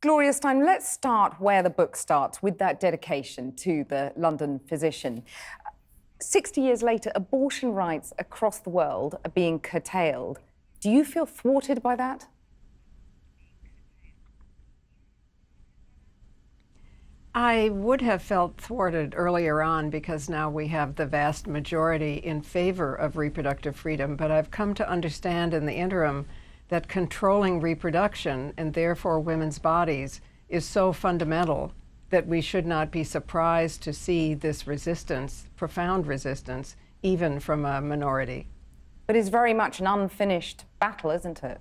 Gloria Steinem, let's start where the book starts, with that dedication to the London physician. 60 years later, abortion rights across the world are being curtailed. Do you feel thwarted by that? I would have felt thwarted earlier on because now we have the vast majority in favor of reproductive freedom, but I've come to understand in the interim that controlling reproduction and therefore women's bodies is so fundamental that we should not be surprised to see this resistance, profound resistance, even from a minority. But it's very much an unfinished battle, isn't it?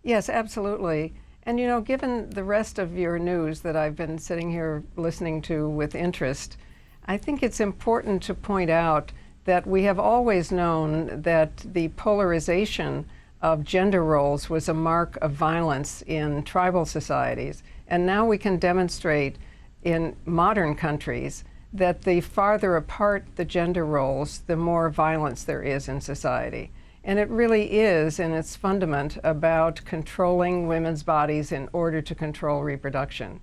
Yes, absolutely. And you know, given the rest of your news that I've been sitting here listening to with interest, I think it's important to point out that we have always known that the polarization of gender roles was a mark of violence in tribal societies. And now we can demonstrate in modern countries that the farther apart the gender roles, the more violence there is in society. And it really is, in its fundament, about controlling women's bodies in order to control reproduction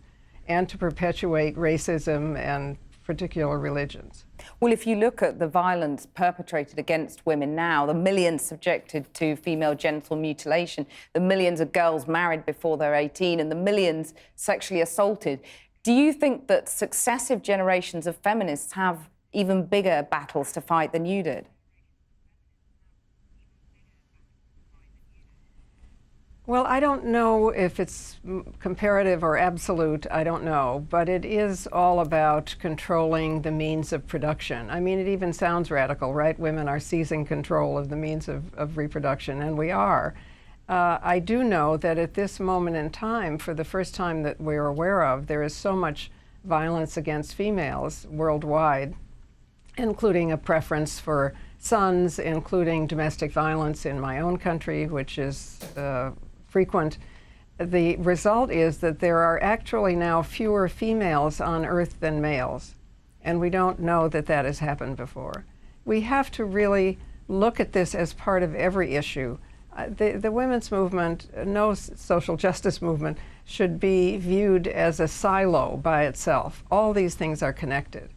and to perpetuate racism and particular religions. Well, if you look at the violence perpetrated against women now, the millions subjected to female genital mutilation, the millions of girls married before they're 18, and the millions sexually assaulted, do you think that successive generations of feminists have even bigger battles to fight than you did? Well, I don't know if it's comparative or absolute, I don't know, but it is all about controlling the means of production. I mean, it even sounds radical, right? Women are seizing control of the means of reproduction, and we are. I do know that at this moment in time, for the first time that we're aware of, there is so much violence against females worldwide, including a preference for sons, including domestic violence in my own country, which is frequent. The result is that there are actually now fewer females on Earth than males, and we don't know that that has happened before. We have to really look at this as part of every issue. The women's movement, no social justice movement, should be viewed as a silo by itself. All these things are connected.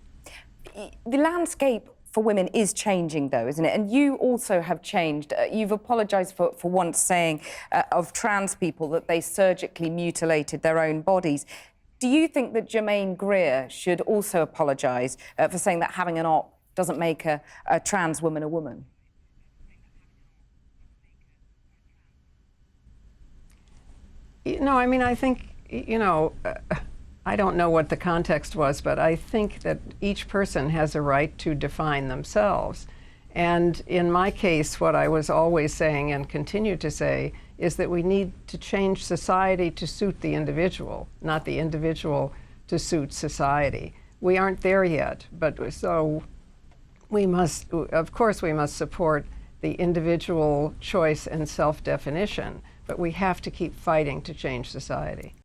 The landscape for women is changing, though, isn't it? And you also have changed. You've apologised for once saying of trans people that they surgically mutilated their own bodies. Do you think that Germaine Greer should also apologise for saying that having an op doesn't make a trans woman a woman? No, I mean, I think, you know, I don't know what the context was, but I think that each person has a right to define themselves. And in my case, what I was always saying and continue to say is that we need to change society to suit the individual, not the individual to suit society. We aren't there yet, but so we must, of course, we must support the individual choice and self-definition, but we have to keep fighting to change society.